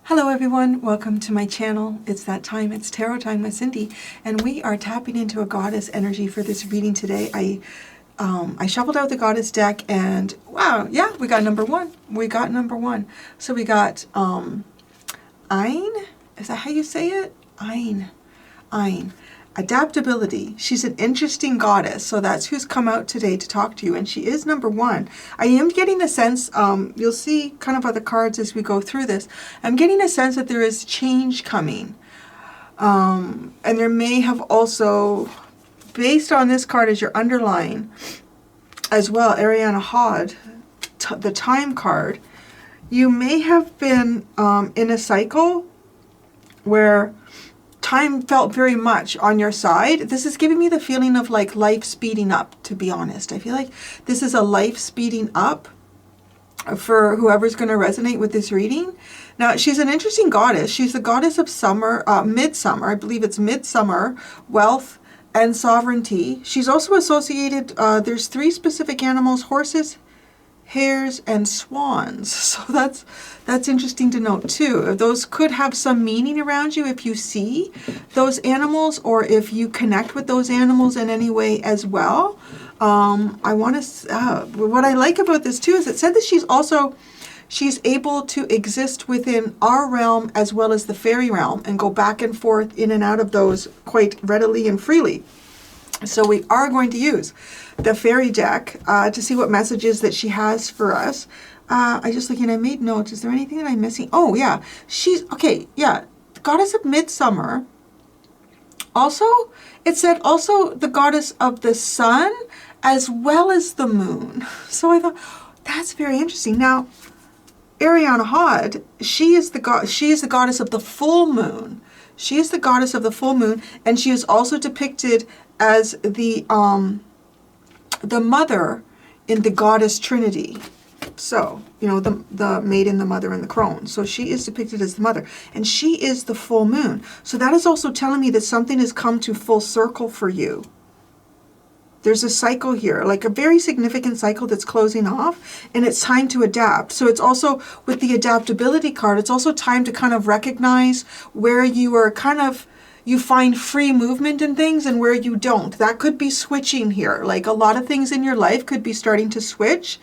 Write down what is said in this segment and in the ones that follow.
Hello everyone, welcome to my channel. It's that time, it's tarot time with Cindy, and we are tapping into a goddess energy for this reading today. I shuffled out the goddess deck and wow, yeah, we got number one. So we got Aine, is that how you say it? Aine. Adaptability. She's an interesting goddess, so that's who's come out today to talk to you, and she is number one. I am getting a sense, you'll see kind of other cards as we go through this, I'm getting a sense that there is change coming. And there may have also, based on this card as your underline, as well, Ariana Hod, the time card, you may have been in a cycle where time felt very much on your side. This is giving me the feeling of like life speeding up, to be honest. I feel like this is a life speeding up for whoever's going to resonate with this reading. Now, she's an interesting goddess. She's the goddess of summer, midsummer. I believe it's midsummer, wealth, and sovereignty. She's also associated, there's three specific animals: horses, hares, and swans. So that's interesting to note too. Those could have some meaning around you if you see those animals or if you connect with those animals in any way as well. I want to, what I like about this too is it said that she's able to exist within our realm as well as the fairy realm and go back and forth in and out of those quite readily and freely. So we are going to use the fairy deck to see what messages that she has for us. I just looking, I made notes. Is there anything that I'm missing? Oh yeah, she's, okay, yeah, the goddess of midsummer. Also, it said also the goddess of the sun as well as the moon. So I thought, that's very interesting. Now, Ariana Hod, she is the goddess of the full moon. She is the goddess of the full moon, and she is also depicted as the mother in the goddess Trinity. So, you know, the maiden, the mother, and the crone. So she is depicted as the mother, and she is the full moon. So that is also telling me that something has come to full circle for you. There's a cycle here, like a very significant cycle that's closing off, and it's time to adapt. So it's also, with the adaptability card, it's also time to kind of recognize where you are kind of, you find free movement in things and where you don't. That could be switching here. Like a lot of things in your life could be starting to switch.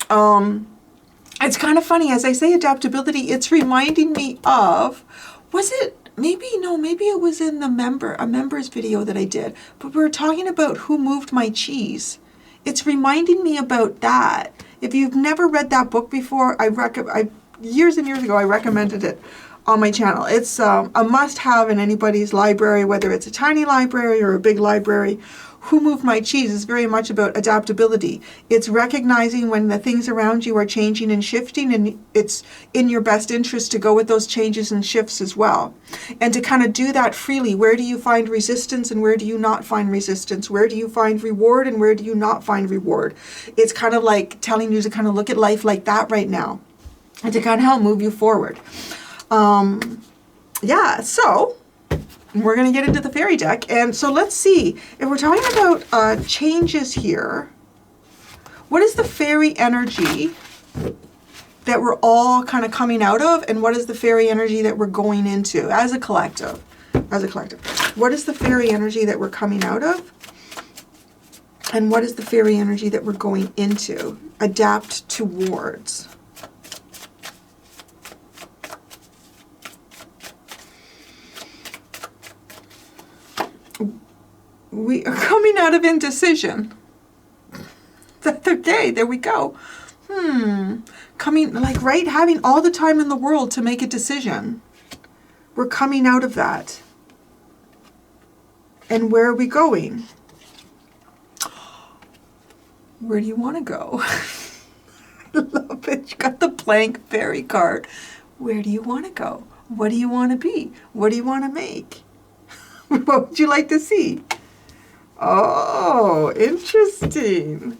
It's kind of funny, as I say adaptability, it's reminding me of, was it, maybe it was in a members video that I did, but we were talking about who moved my cheese. It's reminding me about that. If you've never read that book before, years and years ago, I recommended it on my channel. It's a must-have in anybody's library, whether it's a tiny library or a big library. Who Moved My Cheese is very much about adaptability. It's recognizing when the things around you are changing and shifting, and it's in your best interest to go with those changes and shifts as well. And to kind of do that freely. Where do you find resistance and where do you not find resistance? Where do you find reward and where do you not find reward? It's kind of like telling you to kind of look at life like that right now and to kind of help move you forward. Yeah, so we're going to get into the fairy deck. And so let's see, if we're talking about changes here, what is the fairy energy that we're all kind of coming out of, and what is the fairy energy that we're going into as a collective? What is the fairy energy that we're coming out of, and what is the fairy energy that we're going into? Adapt towards. We are coming out of indecision. That's okay, there we go. Coming, like, right, having all the time in the world to make a decision. We're coming out of that. And where are we going? Where do you want to go? I love it. You got the blank fairy card. Where do you want to go? What do you want to be? What do you want to make? What would you like to see? Oh, interesting.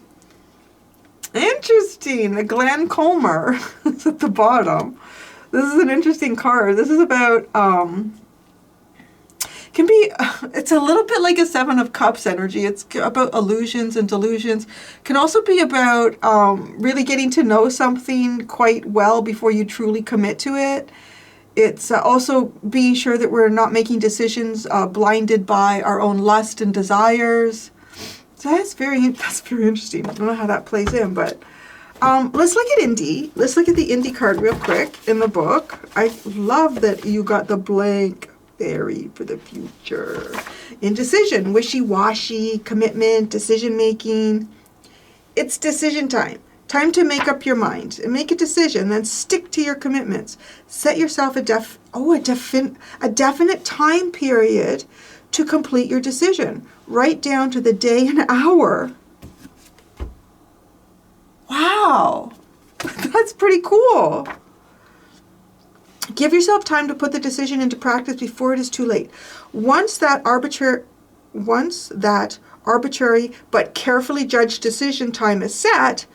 Interesting. The Glen Comer is at the bottom. This is an interesting card. This is about, it's a little bit like a Seven of Cups energy. It's about illusions and delusions. Can also be about really getting to know something quite well before you truly commit to it. It's also being sure that we're not making decisions blinded by our own lust and desires. So that's very interesting. I don't know how that plays in, but let's look at Indy. Let's look at the Indy card real quick in the book. I love that you got the blank fairy for the future. Indecision, wishy-washy, commitment, decision-making. It's decision time. Time to make up your mind and make a decision, then stick to your commitments. Set yourself a definite time period to complete your decision. Write down to the day and hour. Wow, that's pretty cool. Give yourself time to put the decision into practice before it is too late. Once that arbitrary but carefully judged decision time is set,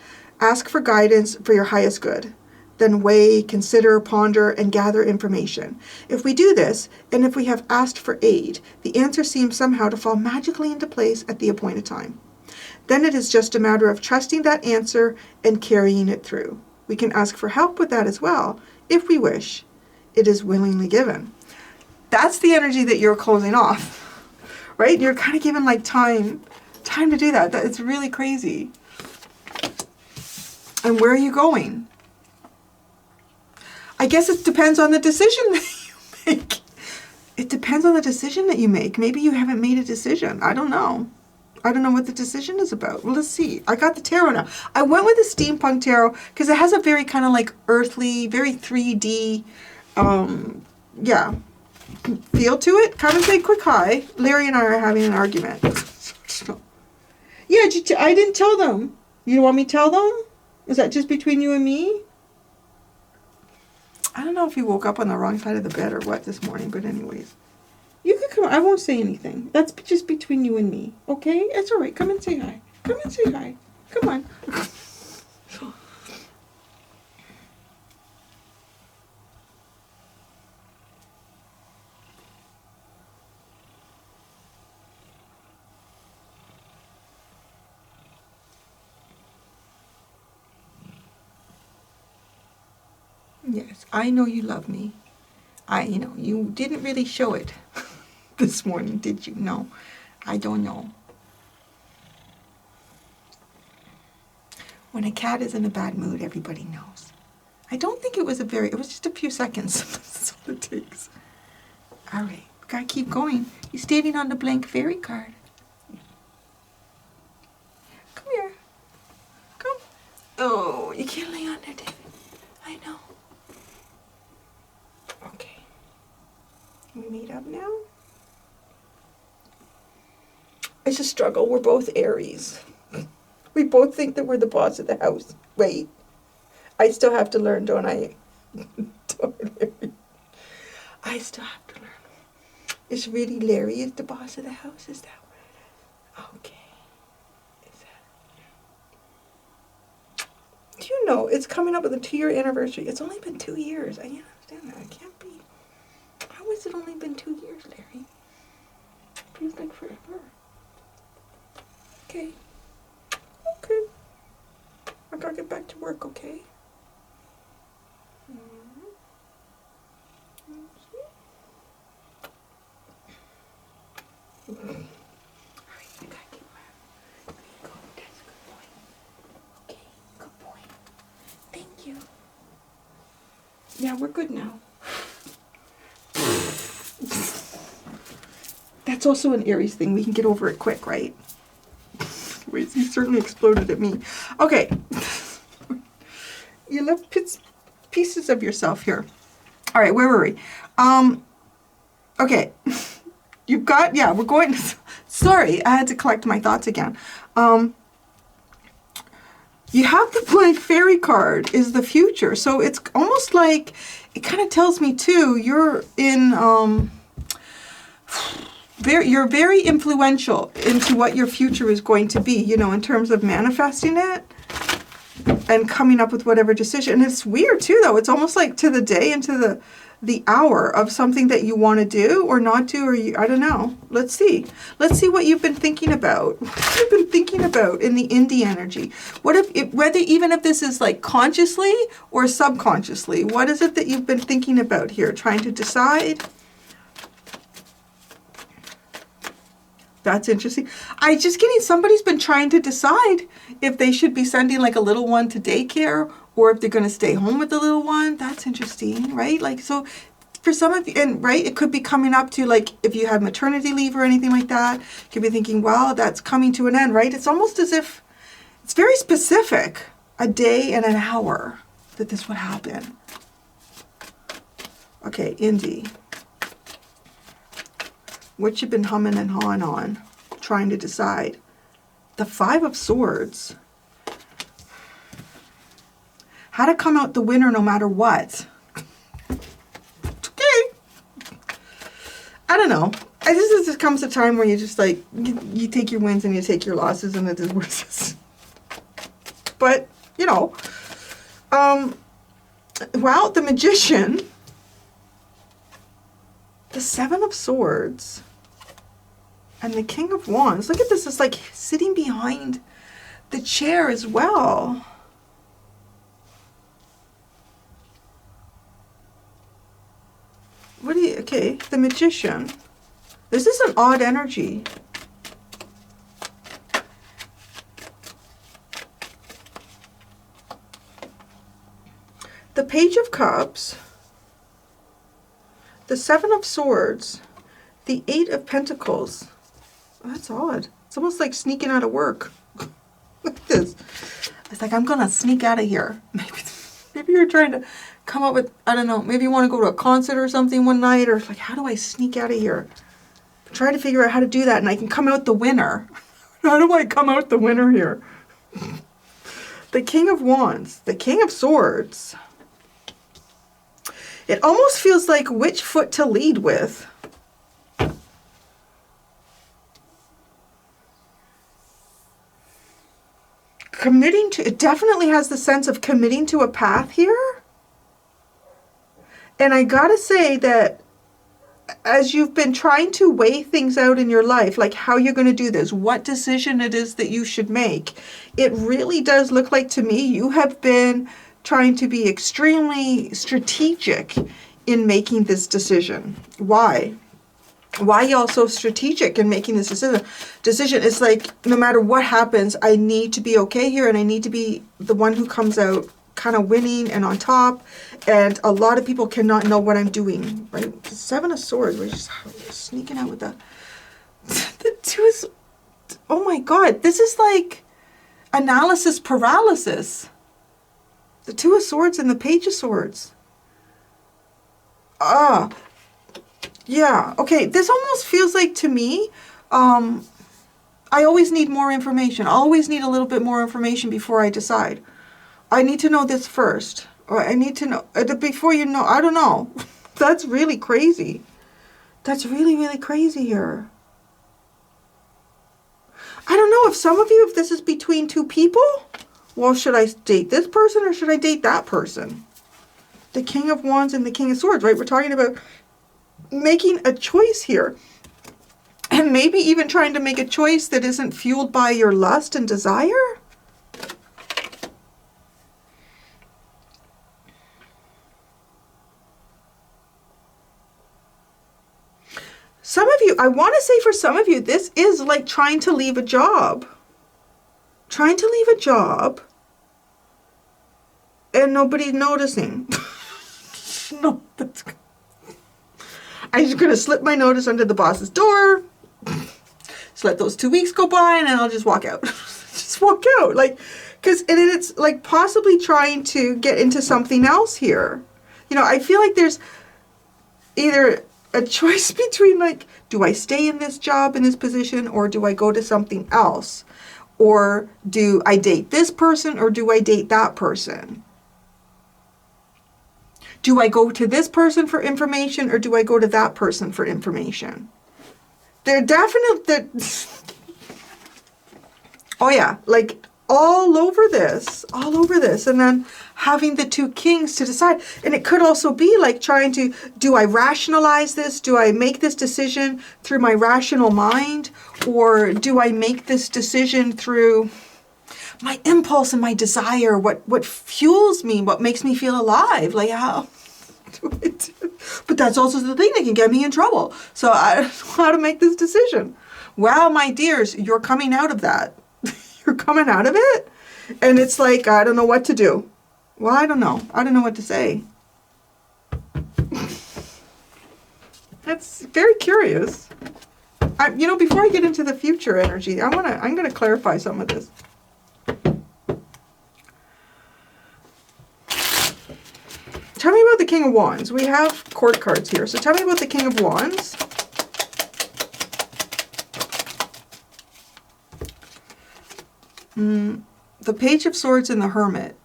ask for guidance for your highest good. Then weigh, consider, ponder, and gather information. If we do this, and if we have asked for aid, the answer seems somehow to fall magically into place at the appointed time. Then it is just a matter of trusting that answer and carrying it through. We can ask for help with that as well, if we wish. It is willingly given. That's the energy that you're closing off, right? You're kind of given like time to do that. It's really crazy. And where are you going? I guess it depends on the decision that you make. It depends on the decision that you make. Maybe you haven't made a decision. I don't know. I don't know what the decision is about. Well, let's see. I got the tarot now. I went with the steampunk tarot because it has a very kind of like earthly, very 3D, yeah, feel to it. Come and say quick hi. Larry and I are having an argument. Yeah, I didn't tell them. You want me to tell them? Is that just between you and me? I don't know if you woke up on the wrong side of the bed or what this morning, but anyways. You can come. I won't say anything. That's just between you and me. Okay? It's all right. Come and say hi. Come and say hi. Come on. Yes, I know you love me. You didn't really show it this morning, did you? No, I don't know. When a cat is in a bad mood, everybody knows. I don't think it was it was just a few seconds. That's all it takes. All right, we gotta keep going. You're standing on the blank fairy card. Come here. Come. Oh, you can't lay on there, David. I know. Okay. We meet up now? It's a struggle. We're both Aries. We both think that we're the boss of the house. Wait. I still have to learn, don't I? I still have to learn. Is really Larry is the boss of the house? Is that what it is? Okay. Is that... Do you know, it's coming up with a 2-year anniversary. It's only been 2 years. I can't understand that. It can't be. How has it only been 2 years, Larry? Feels like forever. Okay. Okay. I gotta get back to work, okay? Alright, I gotta get back. There you go. That's a good boy. Okay, good boy. Thank you. Yeah, we're good now. That's also an Aries thing. We can get over it quick, right? Wait, he certainly exploded at me. Okay. You left pieces of yourself here. All right, where were we? Okay. You've got, yeah, we're going, sorry, I had to collect my thoughts again. You have the blank fairy card is the future. So it's almost like, it kind of tells me too, you're in, you're very influential into what your future is going to be, you know, in terms of manifesting it and coming up with whatever decision. And it's weird too, though. It's almost like to the day and to the hour of something that you want to do or not do, or I don't know. Let's see. Let's see what you've been thinking about. What you've been thinking about in the indie energy. What if, whether even if this is like consciously or subconsciously, what is it that you've been thinking about here? Trying to decide. That's interesting. I just getting somebody's been trying to decide if they should be sending like a little one to daycare or if they're going to stay home with the little one. That's interesting, right? Like, so for some of you, and right, it could be coming up to like if you had maternity leave or anything like that, you could be thinking, well, that's coming to an end, right? It's almost as if it's very specific, a day and an hour that this would happen. Okay, Indy. What you've been humming and hawing on, trying to decide. The Five of Swords. How to come out the winner no matter what. Okay. I don't know. This just comes a time where you just like, you take your wins and you take your losses and it is what it is. But, you know. Well, the Magician. The Seven of Swords and the King of Wands. Look at this. It's like sitting behind the chair as well. What do you, okay, the Magician. This is an odd energy. The Page of Cups. The Seven of Swords, the Eight of Pentacles. Oh, that's odd. It's almost like sneaking out of work. Look at this. It's like, I'm going to sneak out of here. Maybe you're trying to come up with, I don't know, maybe you want to go to a concert or something one night, or like, how do I sneak out of here? Try to figure out how to do that, and I can come out the winner. How do I come out the winner here? The King of Wands, the King of Swords. It almost feels like which foot to lead with. Committing to, it definitely has the sense of committing to a path here. And I gotta say that as you've been trying to weigh things out in your life, like how you're going to do this, what decision it is that you should make, it really does look like to me you have been trying to be extremely strategic in making this decision. Why? Why y'all so strategic in making this decision? It's like, no matter what happens, I need to be okay here, and I need to be the one who comes out kind of winning and on top, and a lot of people cannot know what I'm doing, right? The Seven of Swords, we're just sneaking out with the two is, oh my God, this is like analysis paralysis. The Two of Swords and the Page of Swords. Yeah, okay, this almost feels like to me, I always need more information. I always need a little bit more information before I decide. I need to know this first. Or I need to know, before you know, I don't know. That's really crazy. That's really, really crazy here. I don't know if some of you, if this is between two people, well, should I date this person or should I date that person? The King of Wands and the King of Swords, right? We're talking about making a choice here. And maybe even trying to make a choice that isn't fueled by your lust and desire. Some of you, I want to say for some of you, this is like trying to leave a job. Trying to leave a job and nobody's noticing. No, that's good. I'm just going to slip my notice under the boss's door. Just let those 2 weeks go by and then I'll just walk out. Just walk out. Like, because and it's like possibly trying to get into something else here. You know, I feel like there's either a choice between like, do I stay in this job, in this position, or do I go to something else? Or do I date this person or do I date that person? Do I go to this person for information or do I go to that person for information? They're definitely, oh yeah, like all over this, and then having the two kings to decide. And it could also be like trying to, do I rationalize this? Do I make this decision through my rational mind? Or do I make this decision through my impulse and my desire? What fuels me? What makes me feel alive? Like, how do I do? But that's also the thing that can get me in trouble. So I don't know how to make this decision. Wow, my dears, you're coming out of that. You're coming out of it. And it's like, I don't know what to do. Well, I don't know. I don't know what to say. That's very curious. Before I get into the future energy, I'm gonna clarify some of this. Tell me about the King of Wands. We have court cards here. So tell me about the King of Wands. The Page of Swords and the Hermit.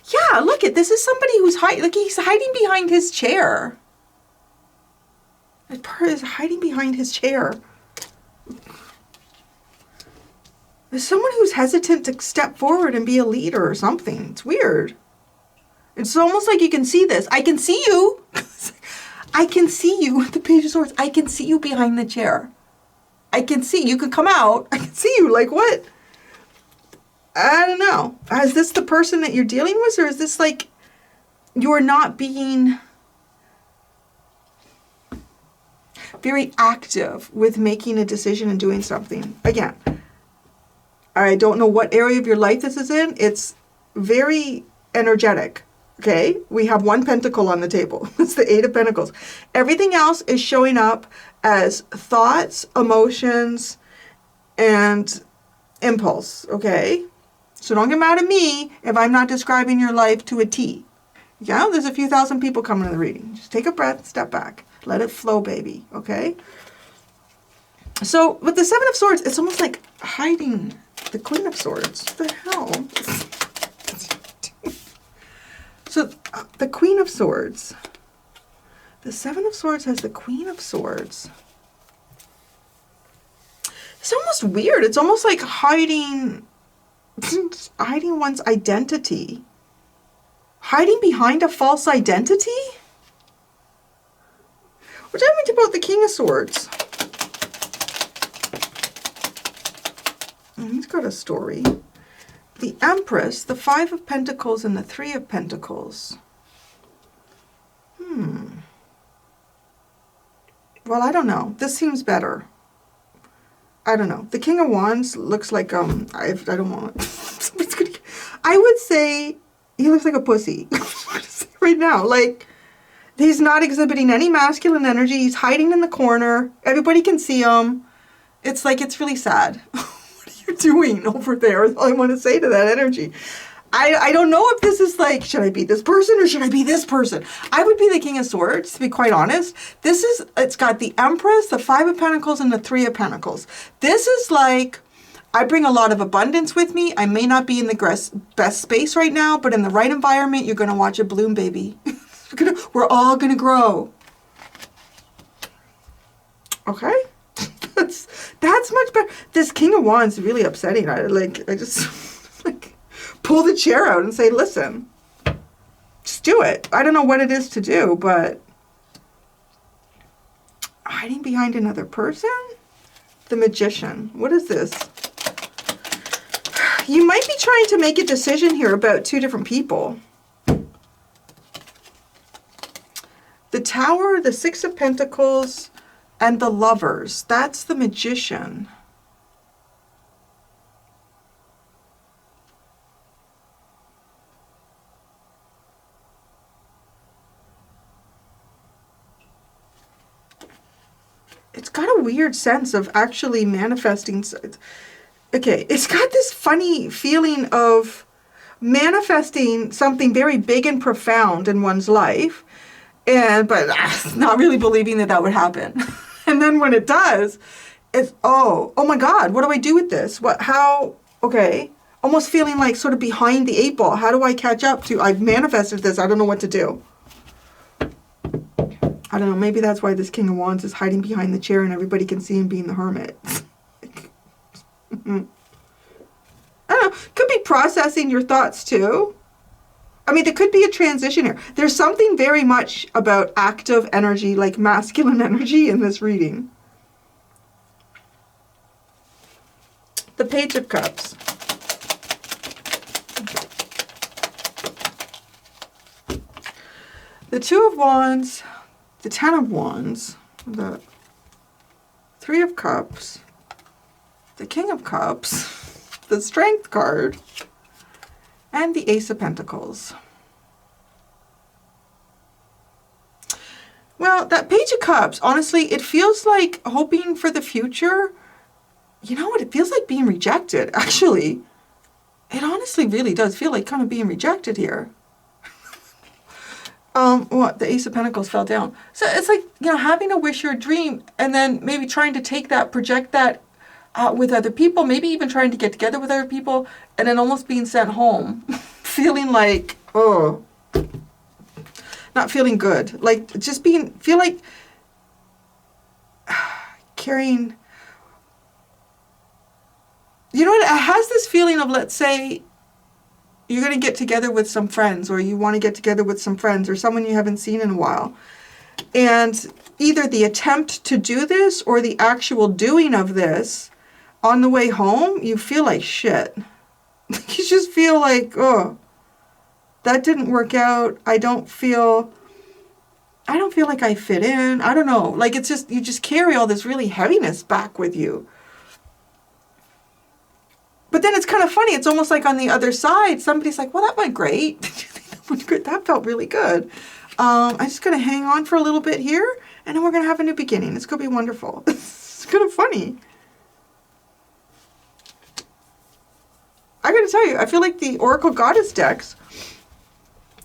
Yeah, look at this. Is somebody who's he's hiding behind his chair. That part is hiding behind his chair. There's someone who's hesitant to step forward and be a leader or something. It's weird. It's almost like you can see this. I can see you. I can see you with the Page of Swords. I can see you behind the chair. I can see. You could come out. I can see you. Like what? I don't know. Is this the person that you're dealing with? Or is this like you're not being very active with making a decision and doing something? Again, I don't know what area of your life this is in. It's very energetic. Okay, we have one pentacle on the table. It's the Eight of Pentacles. Everything else is showing up as thoughts, emotions, and impulse. Okay, so don't get mad at me if I'm not describing your life to a T. Yeah, there's a few thousand people coming to the reading. Just take a breath, step back. Let it flow, baby. Okay? So with the Seven of Swords, it's almost like hiding the Queen of Swords. What the hell? So the Queen of Swords. The Seven of Swords has the Queen of Swords. It's almost weird. It's almost like hiding one's identity. Hiding behind a false identity? What do you think about the King of Swords? He's got a story. The Empress, the Five of Pentacles, and the Three of Pentacles. Well, I don't know. This seems better. I don't know. The King of Wands looks like, I don't want it. I would say he looks like a pussy. Right now. Like, he's not exhibiting any masculine energy. He's hiding in the corner. Everybody can see him. It's like, it's really sad. Doing over there is all I want to say to that energy. I don't know if this is like, should I be this person or should I be this person? I would be the King of Swords, to be quite honest. It's got the Empress, the Five of Pentacles, and the Three of Pentacles. This is like, I bring a lot of abundance with me. I may not be in the best space right now, but in the right environment, you're going to watch it bloom, baby. We're all going to grow. Okay? That's much better. This King of Wands is really upsetting. I just like pull the chair out and say, listen, just do it. I don't know what it is to do, but hiding behind another person? The Magician. What is this? You might be trying to make a decision here about two different people. The Tower, the Six of Pentacles, and the Lovers. That's the Magician. It's got a weird sense of actually manifesting. Okay, it's got this funny feeling of manifesting something very big and profound in one's life, but not really believing that would happen. And then when it does, it's, oh my God, what do I do with this? Okay. Almost feeling like sort of behind the eight ball. How do I catch up to, I've manifested this, I don't know what to do. I don't know, maybe that's why this King of Wands is hiding behind the chair and everybody can see him being the Hermit. I don't know, processing your thoughts too. I mean, there could be a transition here. There's something very much about active energy, like masculine energy in this reading. The Page of Cups. The Two of Wands, the Ten of Wands, the Three of Cups, the King of Cups, the Strength card, and the Ace of Pentacles. Well, that Page of Cups, honestly, it feels like hoping for the future. You know what? It feels like being rejected, actually. It honestly really does feel like kind of being rejected here. What? The Ace of Pentacles fell down. So it's like, you know, having a wish or a dream and then maybe trying to take that, project that with other people, maybe even trying to get together with other people, and then almost being sent home, feeling like, oh, not feeling good. Like, just feel like carrying, you know what, it has this feeling of, let's say, you're going to get together with some friends, or you want to get together with some friends, or someone you haven't seen in a while. And either the attempt to do this or the actual doing of this, on the way home, you feel like shit. You just feel like, oh, that didn't work out. I don't feel like I fit in. I don't know. Like, it's just, you just carry all this really heaviness back with you. But then it's kind of funny. It's almost like on the other side, somebody's like, well, that went great. That felt really good. I'm just going to hang on for a little bit here, and then we're going to have a new beginning. It's going to be wonderful. It's kind of funny. I got to tell you, I feel like the Oracle Goddess decks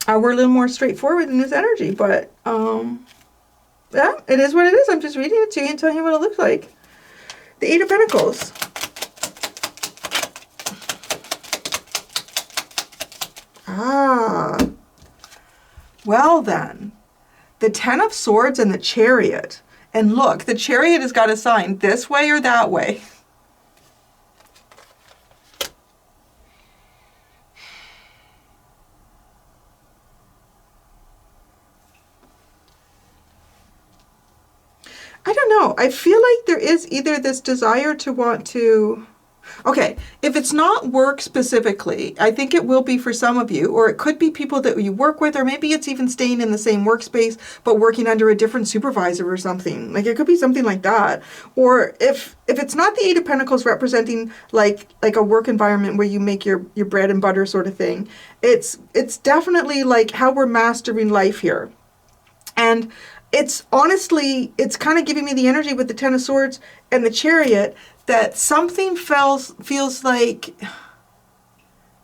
were a little more straightforward in this energy. But, yeah, it is what it is. I'm just reading it to you and telling you what it looks like. The Eight of Pentacles. Ah, well then, the Ten of Swords and the Chariot. And look, the Chariot has got a sign this way or that way. I don't know. I feel like there is either this desire to want to... Okay, if it's not work specifically, I think it will be for some of you, or it could be people that you work with, or maybe it's even staying in the same workspace, but working under a different supervisor or something. Like, it could be something like that. Or if it's not the Eight of Pentacles representing like a work environment where you make your bread and butter sort of thing, it's definitely like how we're mastering life here. And it's honestly, it's kind of giving me the energy with the Ten of Swords and the Chariot that something feels like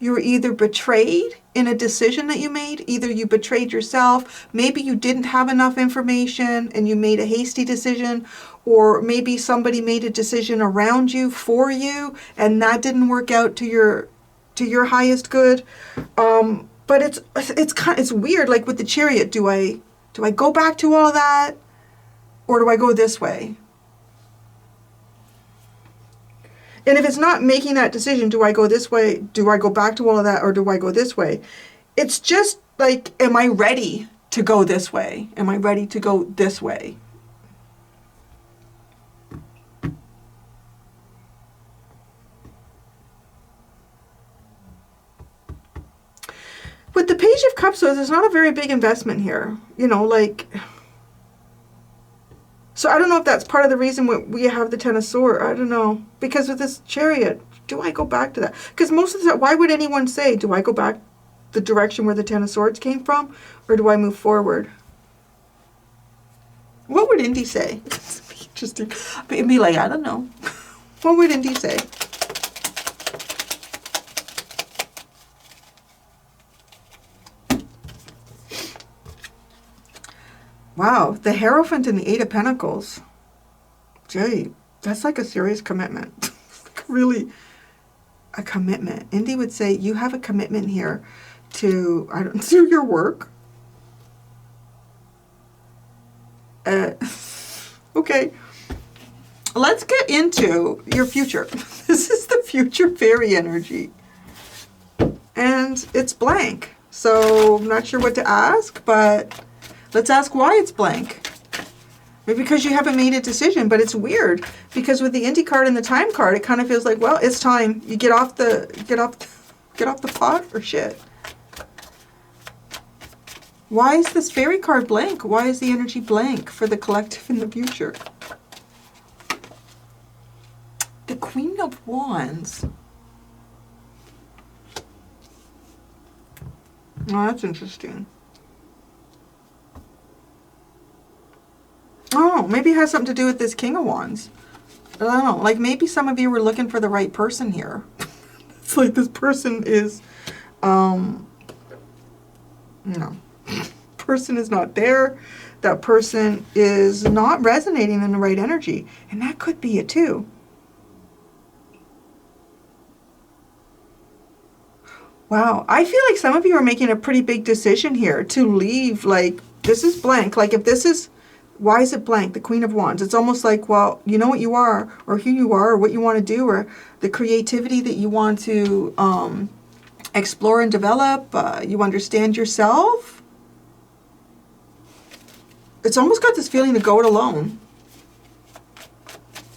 you were either betrayed in a decision that you made. Either you betrayed yourself, maybe you didn't have enough information and you made a hasty decision, or maybe somebody made a decision around you for you and that didn't work out to your highest good. But it's weird, like with the Chariot, do I go back to all that, or do I go this way? And if it's not making that decision, do I go this way? Do I go back to all of that, or do I go this way? It's just like, am I ready to go this way? Am I ready to go this way? With the Page of Cups, though, there's not a very big investment here. You know, like... So I don't know if that's part of the reason we have the Ten of Swords. I don't know. Because with this Chariot, do I go back to that? Because most of the time, why would anyone say, do I go back the direction where the Ten of Swords came from? Or do I move forward? What would Indy say? It's interesting. It'd be like, I don't know. What would Indy say? Wow, the Hierophant and the Eight of Pentacles. Gee, that's like a serious commitment. Really, a commitment. Indy would say, you have a commitment here to, to your work. Okay, let's get into your future. This is the future fairy energy. and it's blank. So I'm not sure what to ask, but let's ask why it's blank. Maybe because you haven't made a decision, but it's weird because with the Indie card and the Time card, it kind of feels like, well, it's time. You get off the pot or shit. Why is this Fairy card blank? Why is the energy blank for the collective in the future? The Queen of Wands. Oh, that's interesting. Oh, maybe it has something to do with this King of Wands. I don't know. Like maybe some of you were looking for the right person here. It's like this person is, no. Person is not there. That person is not resonating in the right energy. And that could be it too. Wow, I feel like some of you are making a pretty big decision here to leave. Like, this is blank. Like, if this is, why is it blank? The Queen of Wands. It's almost like, well, you know what you are, or who you are, or what you want to do, or the creativity that you want to explore and develop. You understand yourself. It's almost got this feeling to go it alone.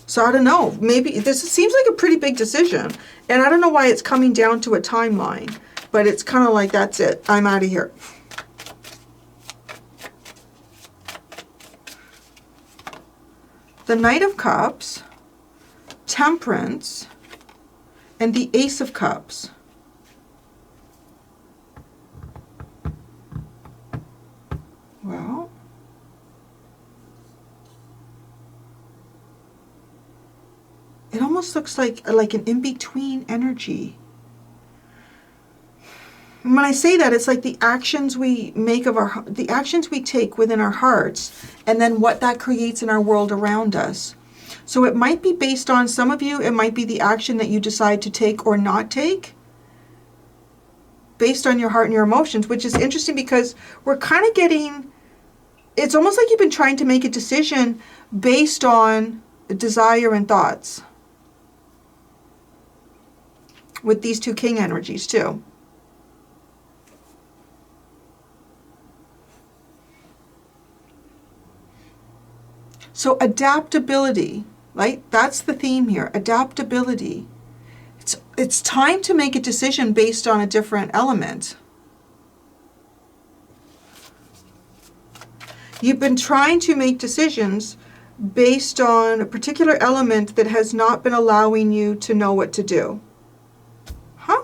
So I don't know. Maybe this seems like a pretty big decision. And I don't know why it's coming down to a timeline. But it's kind of like, that's it. I'm out of here. The Knight of Cups, Temperance, and the Ace of Cups. Well, it almost looks like an in-between energy. When I say that, it's like the actions we make the actions we take within our hearts, and then what that creates in our world around us. So it might be based on, some of you, it might be the action that you decide to take or not take, based on your heart and your emotions, which is interesting because we're kind of getting, it's almost like you've been trying to make a decision based on desire and thoughts. With these two King energies too. So adaptability, right? That's the theme here, adaptability. It's time to make a decision based on a different element. You've been trying to make decisions based on a particular element that has not been allowing you to know what to do. Huh?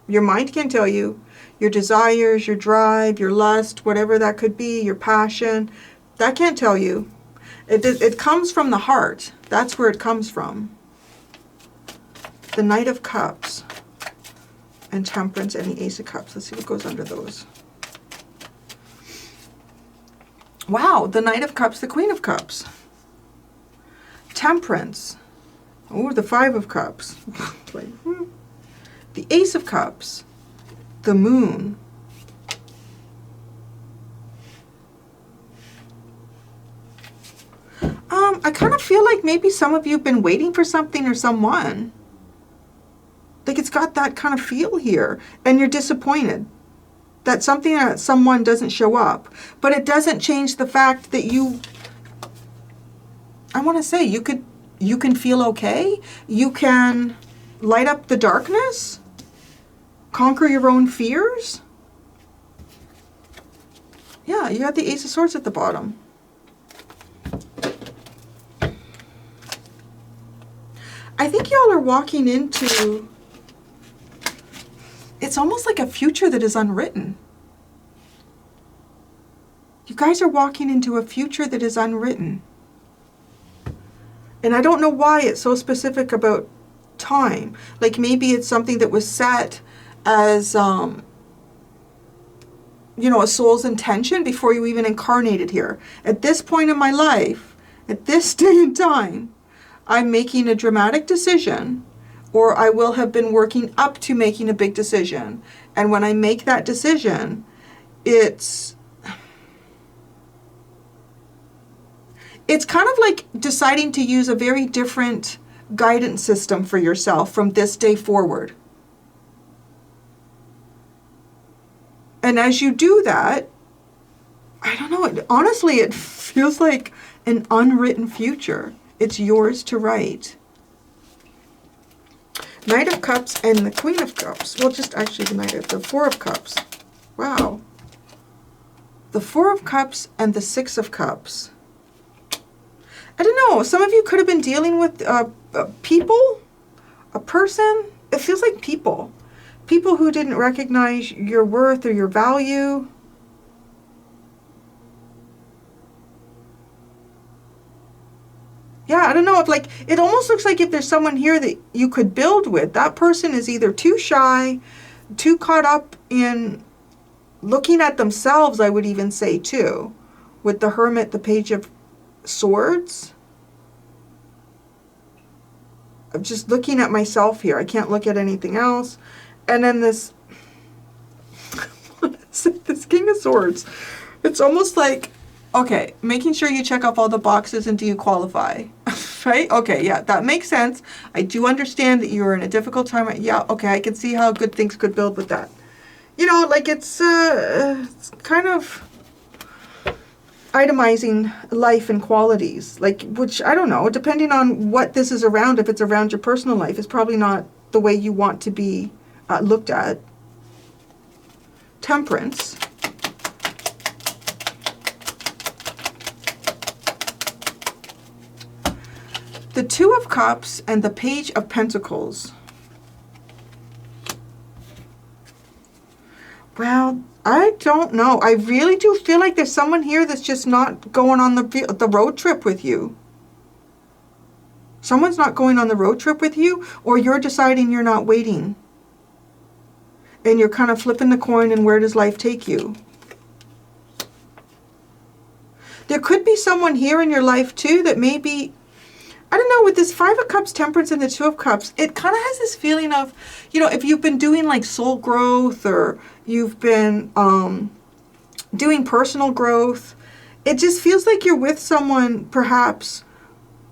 Your mind can tell you, your desires, your drive, your lust, whatever that could be, your passion, that can't tell you. It comes from the heart. That's where it comes from. The Knight of Cups and Temperance and the Ace of Cups. Let's see what goes under those. Wow, the Knight of Cups, the Queen of Cups. Temperance. Oh, the Five of Cups. The Ace of Cups. The Moon. I kind of feel like maybe some of you have been waiting for something or someone. Like it's got that kind of feel here. And you're disappointed that something or someone doesn't show up. But it doesn't change the fact that you, I want to say, you can feel okay. You can light up the darkness. Conquer your own fears. Yeah, you got the Ace of Swords at the bottom. I think y'all are walking into, it's almost like a future that is unwritten. You guys are walking into a future that is unwritten. And I don't know why it's so specific about time. Like maybe it's something that was set as, you know, a soul's intention before you even incarnated here. At this point in my life, at this day and time, I'm making a dramatic decision, or I will have been working up to making a big decision. And when I make that decision, it's kind of like deciding to use a very different guidance system for yourself from this day forward. And as you do that, I don't know, honestly, it feels like an unwritten future. It's yours to write. Knight of Cups and the Queen of Cups. Well, just actually the Four of Cups. Wow. The Four of Cups and the Six of Cups. I don't know. Some of you could have been dealing with people, a person. It feels like people. People who didn't recognize your worth or your value. Yeah, I don't know, if like, it almost looks like if there's someone here that you could build with, that person is either too shy, too caught up in looking at themselves, I would even say too, with the Hermit, the Page of Swords. I'm just looking at myself here. I can't look at anything else. And then this, what is it? This King of Swords. It's almost like, okay, making sure you check off all the boxes and do you qualify? Right? Okay, yeah, that makes sense. I do understand that you are in a difficult time. Yeah, okay, I can see how good things could build with that. You know, like it's kind of itemizing life and qualities, like, which, I don't know, depending on what this is around, if it's around your personal life, it's probably not the way you want to be looked at. Temperance. The Two of Cups and the Page of Pentacles. Well, I don't know. I really do feel like there's someone here that's just not going on the road trip with you. Someone's not going on the road trip with you, or you're deciding you're not waiting. And you're kind of flipping the coin, and where does life take you? There could be someone here in your life too that maybe, I don't know, with this Five of Cups, Temperance, and the Two of Cups, it kind of has this feeling of, you know, if you've been doing like soul growth, or you've been doing personal growth, it just feels like you're with someone perhaps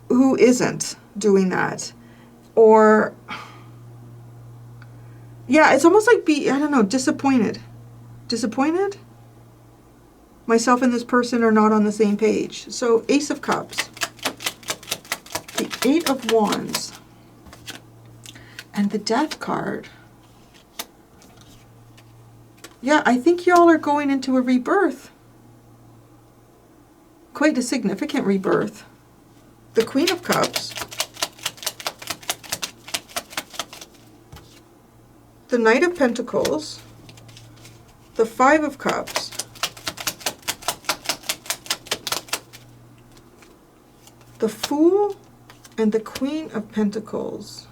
who isn't doing that. Or, yeah, it's almost like I don't know, disappointed. Disappointed? Myself and this person are not on the same page. So, Ace of Cups. The Eight of Wands. And the Death card. Yeah, I think y'all are going into a rebirth. Quite a significant rebirth. The Queen of Cups. The Knight of Pentacles. The Five of Cups. The Fool and the Queen of Pentacles.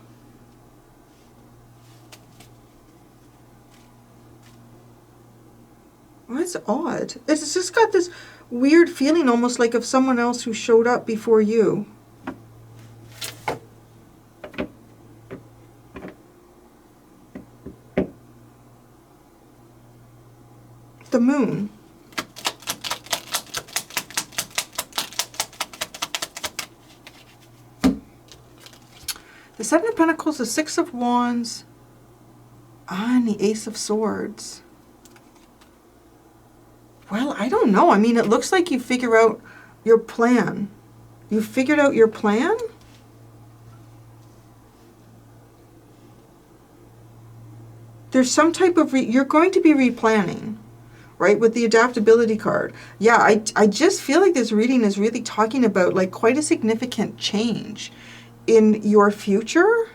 Well, that's odd. It's just got this weird feeling almost like of someone else who showed up before you. The Moon. The Seven of Pentacles, the Six of Wands, and the Ace of Swords. Well, I don't know. I mean, it looks like you figure out your plan. You figured out your plan? There's some type of, you're going to be replanning, right? With the Adaptability card. Yeah, I just feel like this reading is really talking about like quite a significant change in your future.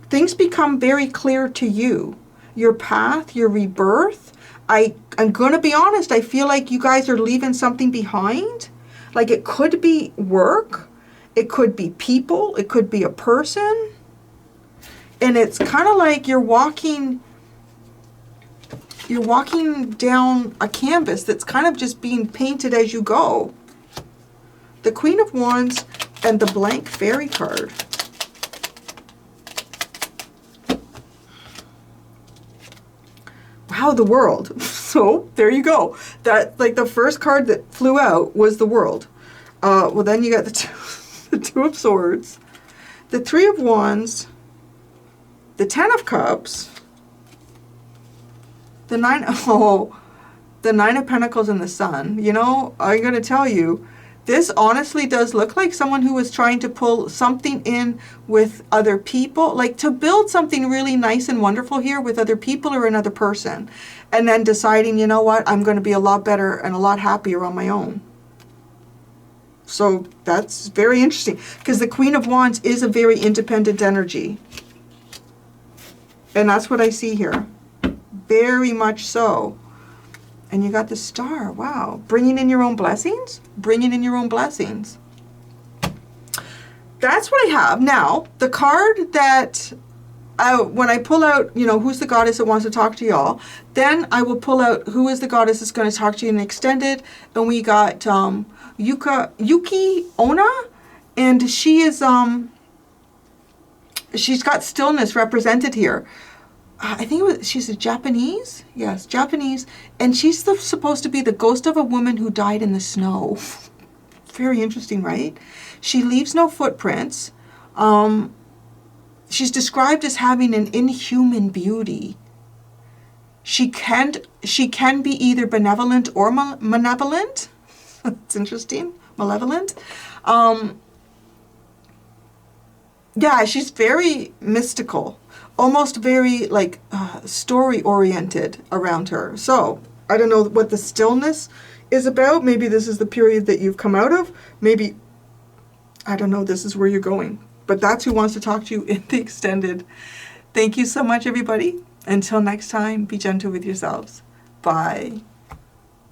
Things become very clear to you. Your path, your rebirth. I'm going to be honest, I feel like you guys are leaving something behind. Like it could be work, it could be people, it could be a person. And it's kind of like you're walking down a canvas that's kind of just being painted as you go. The Queen of Wands and the Blank Fairy card. Wow, the World. So there you go. That, like, the first card that flew out was the World. Well, then you got the Two of Swords, the Three of Wands, the Ten of Cups, The nine, oh, the Nine of Pentacles and the Sun. You know, I'm going to tell you, this honestly does look like someone who was trying to pull something in with other people, like to build something really nice and wonderful here with other people or another person, and then deciding, you know what, I'm going to be a lot better and a lot happier on my own. So that's very interesting, because the Queen of Wands is a very independent energy. And that's what I see here. Very much so. And you got the Star. Wow. Bringing in your own blessings? Bringing in your own blessings. That's what I have. Now, the card that, when I pull out, you know, who's the goddess that wants to talk to y'all, then I will pull out who is the goddess that's going to talk to you in extended. And we got Yuki Onna. And she is, she's got stillness represented here. I think she's a Japanese. Yes, Japanese. And she's supposed to be the ghost of a woman who died in the snow. Very interesting, right? She leaves no footprints. She's described as having an inhuman beauty. She can be either benevolent or malevolent. It's interesting. Malevolent. Yeah, she's very mystical. Almost very like story oriented around her. So I don't know what the stillness is about. Maybe this is the period that you've come out of. Maybe, I don't know, this is where you're going. But that's who wants to talk to you in the extended. Thank you so much, everybody. Until next time, be gentle with yourselves. Bye.